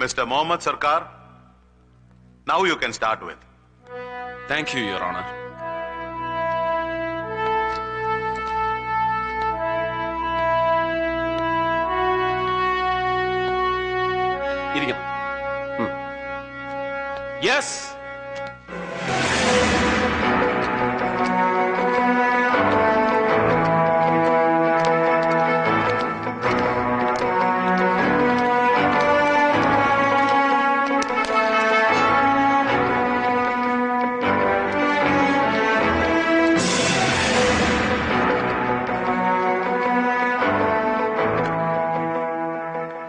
Mr. Mohammed Sarkar, now you can start with. Thank you, Your Honor. Yes.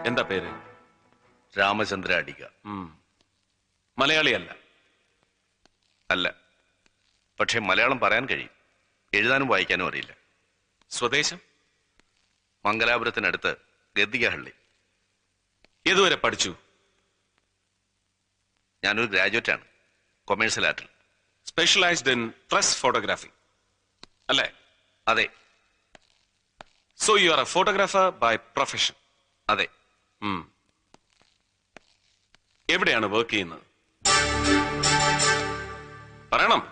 എന്താ പേര്? രാമചന്ദ്ര അടിക. മലയാളിയല്ല? അല്ല, പക്ഷെ മലയാളം പറയാൻ കഴിയും. എഴുതാനും വായിക്കാനും അറിയില്ല. സ്വദേശം? മംഗലാപുരത്തിനടുത്ത് ഗദ്ദികഹള്ളി. ഏതുവരെ പഠിച്ചു? ഞാനൊരു ഗ്രാജുവേറ്റ് ആണ്, കൊമേഴ്സ്യൽ ആർട്ടിൽ. സ്പെഷ്യലൈസ്ഡ് ഇൻ പ്രസ് ഫോട്ടോഗ്രാഫി അല്ലേ? അതെ. So you are a photographer by profession? അതെ. എവിടെയാണ് വർക്ക് ചെയ്യുന്നത്? പറയണം.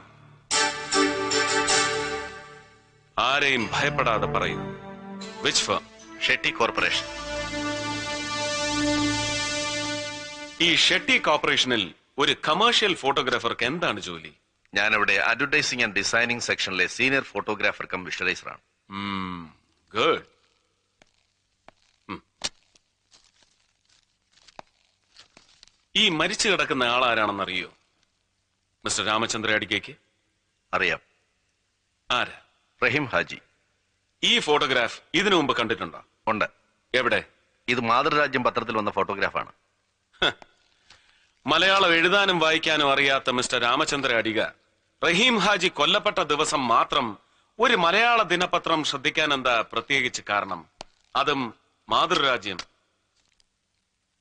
ആരെയും ഭയപ്പെടാതെ പറയൂ. Which firm? ഷെട്ടി കോർപ്പറേഷൻ. ഈ ഷെട്ടി കോർപ്പറേഷനിൽ ഒരു കമേഴ്ഷ്യൽ ഫോട്ടോഗ്രാഫർക്ക് എന്താണ് ജോലി? ഞാനവിടെ അഡ്വർടൈസിംഗ് ആൻഡ് ഡിസൈനിങ് സെക്ഷനിലെ സീനിയർ ഫോട്ടോഗ്രാഫർ കം വിഷ്വലൈസർ ആണ്. ഗുഡ്. ഈ മരിച്ചു കിടക്കുന്ന ആളാരാണെന്ന് അറിയോ മിസ്റ്റർ രാമചന്ദ്ര അടികയ്ക്ക്? അറിയാം. ആരാ? റഹീം ഹാജി. ഈ ഫോട്ടോഗ്രാഫ് ഇതിനു മുമ്പ് കണ്ടിട്ടുണ്ടോ? ഉണ്ട്. എവിടെ? ഇത് മാതൃരാജ്യം പത്രത്തിൽ വന്ന ഫോട്ടോഗ്രാഫാണ്. മലയാളം എഴുതാനും വായിക്കാനും അറിയാത്ത മിസ്റ്റർ രാമചന്ദ്ര അടിക റഹീം ഹാജി കൊല്ലപ്പെട്ട ദിവസം മാത്രം ഒരു മലയാള ദിനപത്രം ശ്രദ്ധിക്കാൻ എന്താ പ്രത്യേകിച്ച് കാരണം? അതും മാതൃരാജ്യം.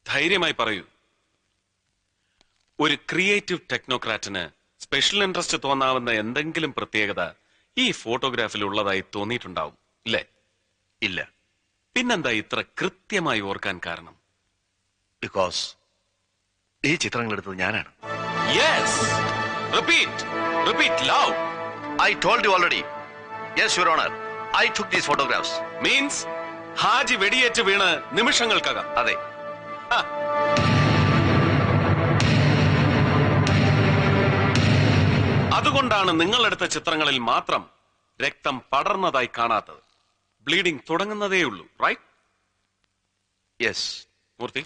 ധൈര്യമായി പറയൂ. ഒരു ക്രിയേറ്റീവ് ടെക്നോക്രാറ്റിന് സ്പെഷ്യൽ ഇൻട്രസ്റ്റ് തോന്നാവുന്ന എന്തെങ്കിലും പ്രത്യേകത ഈ ഫോട്ടോഗ്രാഫിൽ ഉള്ളതായി തോന്നിയിട്ടുണ്ടാവും, ഇല്ലേ? ഇല്ല. പിന്നെന്താ ഇത്ര കൃത്യമായി ഓർക്കാൻ കാരണം? ബിക്കോസ് ഈ ചിത്രങ്ങൾ എടുത്തത് ഞാനാണ്. Yes. Repeat. Repeat loud. I told you already. Yes, Your Honor. I took these photographs. Means Haji വെടിയേറ്റ് വീണ് നിമിഷങ്ങൾക്കകം? അതെ. അതുകൊണ്ടാണ് നിങ്ങളെടുത്ത ചിത്രങ്ങളിൽ മാത്രം രക്തം പടർന്നതായി കാണാത്തത്. ബ്ലീഡിംഗ് തുടങ്ങുന്നതേയുള്ളൂ, right? Yes. Murthy,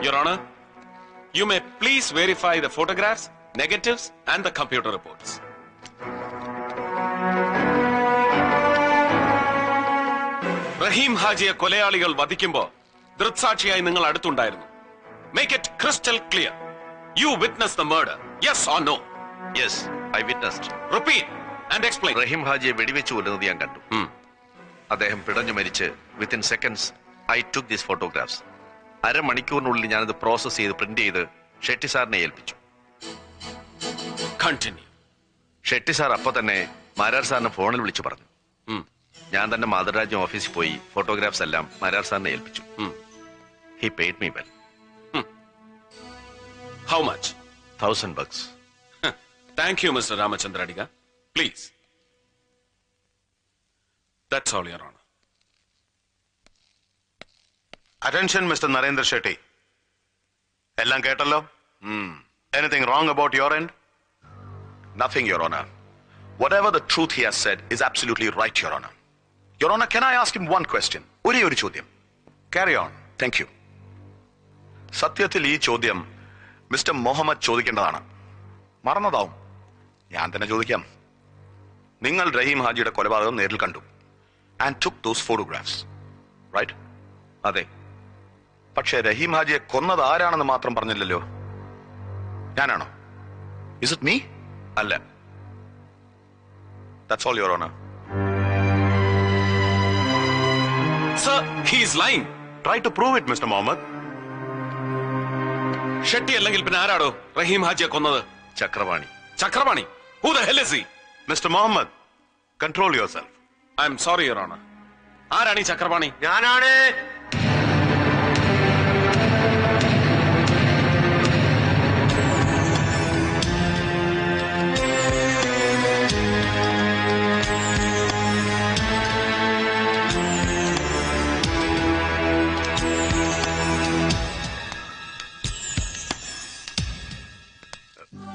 your honour, you may please verify the photographs, negatives and the computer reports. Rahim ഹാജിയെ കൊലയാളികൾ വധിക്കുമ്പോ ദൃക്സാക്ഷിയായി നിങ്ങൾ അടുത്തുണ്ടായിരുന്നു. Make it crystal clear. You witnessed the murder. Yes or no? Yes, I witnessed. Repeat and explain. റഹീം ഹാജിയെ വെടിവെച്ച് കൊല്ലുന്നത് ഞാൻ കണ്ടു. അദ്ദേഹം പിടഞ്ഞു മരിച്ച് within seconds I took these photographs. അരമണിക്കൂറിനുള്ളിൽ ഞാനത് പ്രോസസ് ചെയ്ത് പ്രിന്റ് ചെയ്ത് ഷെട്ടി സാറിനെ ഏൽപ്പിച്ചു. Continue. ഷെട്ടി സാർ അപ്പൊ തന്നെ മാരാർ സാറിനെ ഫോണിൽ വിളിച്ചു പറഞ്ഞു. ഞാൻ തന്നെ മാതൃരാജ്യം ഓഫീസിൽ പോയി ഫോട്ടോഗ്രാഫ്സ് എല്ലാം മാരാർ സാറിനെ ഏൽപ്പിച്ചു. He paid me well. How much? $1,000. Thank you, Mr. Ramachandra Adiga. Please. That's all, Your Honor. Attention, Mr. Narendra Shetty. Ellam kettalo? Anything wrong about your end? Nothing, Your Honor. Whatever the truth he has said is absolutely right, Your Honor. Your Honor, can I ask him one question? ഒരു ചോദ്യം. Carry on. Thank you. സത്യത്തിൽ ഈ ചോദ്യം mister Muhammad ചോദിക്കേണ്ടതാണ്. മറന്നതാവും. ഞാൻ തന്നെ ചോദിക്കാം. നിങ്ങൾ റഹീം ഹാജിയുടെ കൊലപാതകം നേരിൽ കണ്ടു. And took those photographs, right? അതെ. പക്ഷേ റഹീം ഹാജിയെ കൊന്നത് ആരാണെന്ന് മാത്രം പറഞ്ഞില്ലല്ലോ. ഞാനാണോ? Is it me? അല്ല. That's all, Your Honor. Sir, he is lying. Try to prove it, Mr. Mohammed. Shetty അല്ലെങ്കിൽ പിന്നെ ആരാടോ റഹീം ഹാജിയെ കൊന്നത്? Chakrapani. Chakrapani? Who the hell is he? Mr. Mohammed, control yourself. I am sorry, Your Honor. ആരാണ് ഈ ചക്രപാണി? ഞാനാണ്.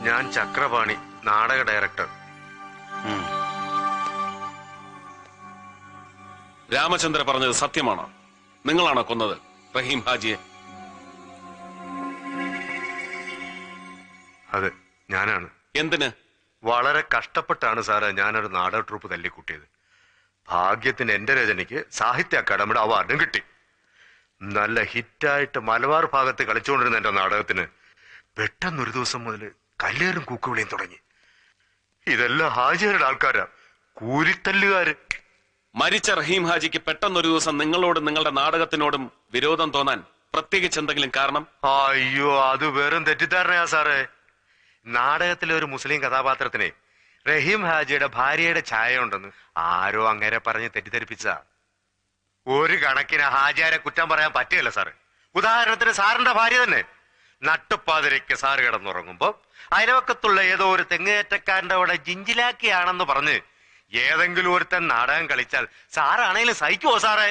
ഞാൻ ചക്രപാണി, നാടക director. Ramachandra പറഞ്ഞത് സത്യമാണോ? നിങ്ങളാണോ കൊന്നത് റഹീം ഹാജിയെ? അതെ, ഞാനാണ്. എന്തിന്? വളരെ കഷ്ടപ്പെട്ടാണ് സാറ് ഞാനൊരു നാടക ട്രൂപ്പ് തല്ലിക്കൂട്ടിയത്. ഭാഗ്യത്തിന് എന്റെ രചനയ്ക്ക് സാഹിത്യ അക്കാദമിയുടെ അവാർഡും കിട്ടി. നല്ല ഹിറ്റായിട്ട് മലബാർ ഭാഗത്ത് കളിച്ചുകൊണ്ടിരുന്ന എന്റെ നാടകത്തിന് പെട്ടെന്നൊരു ദിവസം മുതൽ കല്ലേറും കൂക്കുവിളിയും തുടങ്ങി. ഇതെല്ലാം ഹാജിയുടെ ആൾക്കാരാ, കൂലിത്തല്ലുകാര്. മരിച്ച റഹീം ഹാജിക്ക് പെട്ടെന്നൊരു ദിവസം നിങ്ങളോടും നിങ്ങളുടെ നാടകത്തിനോടും വിരോധം തോന്നാൻ പ്രത്യേകിച്ച് എന്തെങ്കിലും കാരണം? അയ്യോ, അത് വെറും തെറ്റിദ്ധാരണയാ സാറേ. നാടകത്തിലെ ഒരു മുസ്ലിം കഥാപാത്രത്തിന് റഹീം ഹാജിയുടെ ഭാര്യയുടെ ഛായ ഉണ്ടെന്ന് ആരോ അങ്ങനെ പറഞ്ഞ് തെറ്റിദ്ധരിപ്പിച്ച. ഒരു കണക്കിന് ഹാജിയാരെ കുറ്റം പറയാൻ പറ്റുകയല്ല സാറ്. ഉദാഹരണത്തിന് സാറിന്റെ ഭാര്യ തന്നെ നട്ടുപ്പാതിരയ്ക്ക് സാറ് കിടന്നുറങ്ങുമ്പോ അയൽവക്കത്തുള്ള ഏതോ ഒരു തെങ്ങേറ്റക്കാരന്റെ അവിടെ ജിഞ്ചിലാക്കിയാണെന്ന് പറഞ്ഞ് ഏതെങ്കിലും ഒരുത്തൻ നാടകം കളിച്ചാൽ സാറാണേലും സഹിക്കുവോ സാറേ?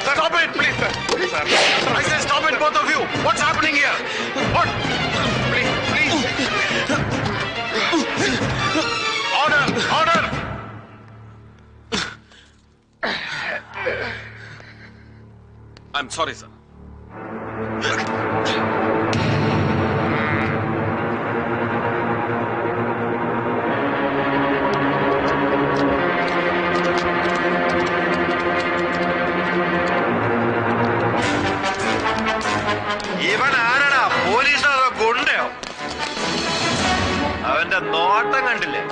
Stop it, please, sir. Sir, I say stop it, both of you. What's happening here? What? Please. Order, order. I'm sorry, sir. ഇവൻ ആരടാ? പോലീസോ അതോ ഗുണ്ടയോ? അവന്റെ നോട്ടം കണ്ടില്ലേ?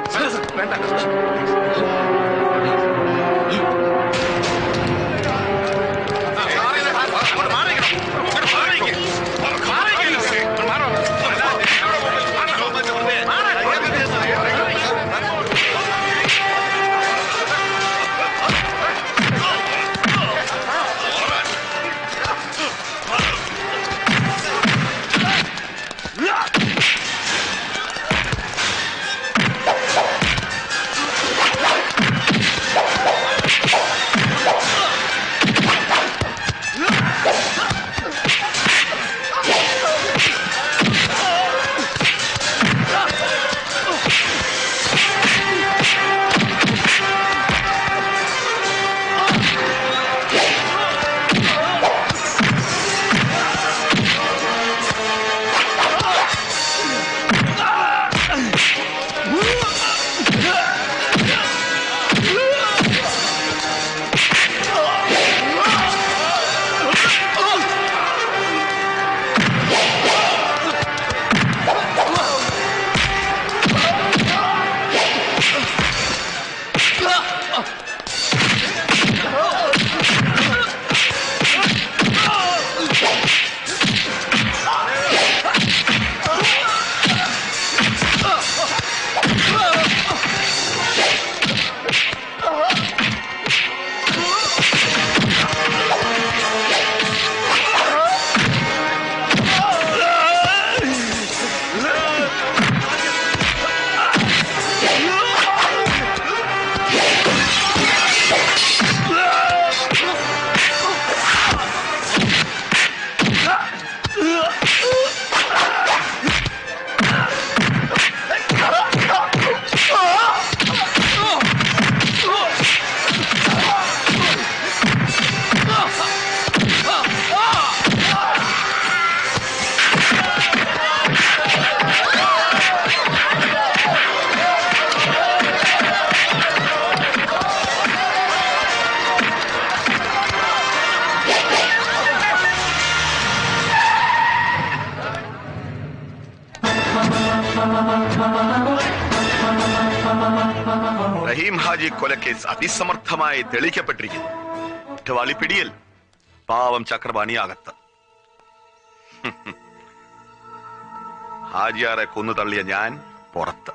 റഹീം ഹാജി കൊലക്കേസ് അതിസമർത്ഥമായി തെളിയിക്കപ്പെട്ടിരിക്കുന്നു. കുറ്റവാളി പിടിയിൽ, പാവം ചക്രപാണി അകത്ത്. ഹാജിയാറെ കൊന്നു തള്ളിയ ഞാൻ പുറത്ത്.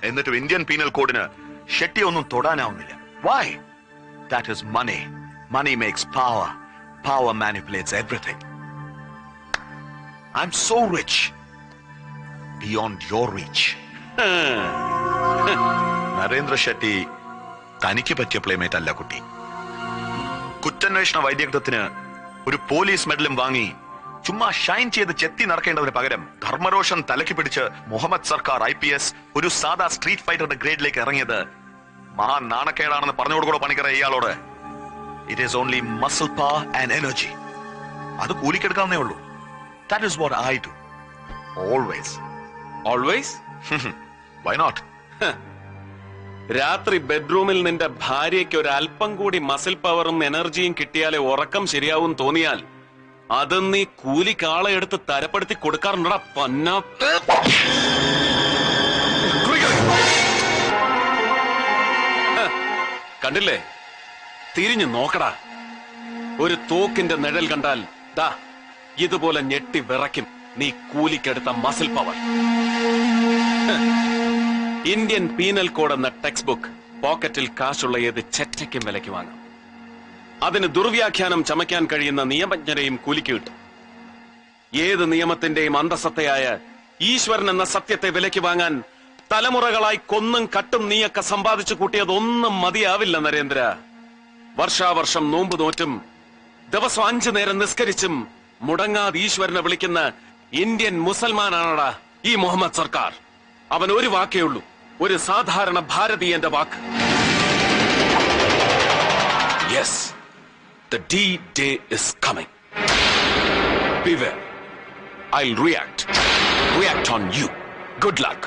എന്നിട്ടും ഇന്ത്യൻ പീനൽ കോഡിന് ഷെട്ടി ഒന്നും തൊടാനാവുന്നില്ല. Why? That is money. Money makes power. Power manipulates everything. I'm so rich. Beyond your reach. Narendra Shetty തനിക്ക് പറ്റിയ പ്ലേമേറ്റ് അല്ല കുട്ടി. കുറ്റാന്വേഷണ വൈദഗ്ധ്യത്തിന് ഒരു പോലീസ് മെഡലും വാങ്ങി ചുമ്മാ ഷൈൻ ചെയ്ത് ചെത്തി നടക്കേണ്ടതിന് പകരം ധർമ്മരോഷൻ തലയ്ക്ക് പിടിച്ച് മുഹമ്മദ് സർക്കാർ IPS ഒരു സാധാ സ്ട്രീറ്റ് ഫൈറ്ററുടെ ഗ്രേഡിലേക്ക് ഇറങ്ങിയത് മഹാ നാണക്കേടാണെന്ന് പറഞ്ഞു കൊടുക്കണോ പണിക്കറ ഇയാളോട്? It is only muscle power and energy. അത് കൂലിക്കെടുക്കാവുന്നേ ഉള്ളൂ. That is what I do always. Always? Why not? രാത്രി ബെഡ്റൂമിൽ നിന്റെ ഭാര്യയ്ക്ക് ഒരു അല്പം കൂടി മസിൽ പവറും എനർജിയും കിട്ടിയാലേ ഉറക്കം ശരിയാവും തോന്നിയാൽ അത് നീ കൂലിക്കാളെ എടുത്ത് തരപ്പെടുത്തി കൊടുക്കാറുണ്ടടാ പന്ന. കണ്ടില്ലേ? തിരിഞ്ഞു നോക്കടാ. ഒരു തോക്കിന്റെ നിഴൽ കണ്ടാൽ ദാ ഇതുപോലെ ഞെട്ടി വിറയ്ക്കും നീ കൂലിക്കെടുത്ത muscle power. Indian penal code എന്ന ടെക്സ്റ്റ് ബുക്ക് പോക്കറ്റിൽ കാശുള്ള ഏത് ചെറ്റയ്ക്കും വിലയ്ക്ക് വാങ്ങാം. അതിന് ദുർവ്യാഖ്യാനം ചമയ്ക്കാൻ കഴിയുന്ന നിയമജ്ഞരെയും കൂലിക്ക് കിട്ടും. ഏത് നിയമത്തിന്റെയും അന്തസത്തയായ ഈശ്വരൻ എന്ന സത്യത്തെ വിലയ്ക്ക് വാങ്ങാൻ തലമുറകളായി കൊന്നും കട്ടും നീയൊക്കെ സമ്പാദിച്ചു കൂട്ടിയതൊന്നും മതിയാവില്ല നരേന്ദ്ര. വർഷാവർഷം നോമ്പ് നോറ്റും ദിവസം 5 നേരം നിസ്കരിച്ചും മുടങ്ങാതെ ഈശ്വരനെ വിളിക്കുന്ന ഇന്ത്യൻ മുസൽമാനാണടാ ഈ മുഹമ്മദ് സർക്കാർ. അവൻ ഒരു വാക്കേ ഉള്ളൂ, ഒരു സാധാരണ ഭാരതീയന്റെ വാക്ക്. Yes, the D-Day is coming. Beware. I'll react on you. Good luck.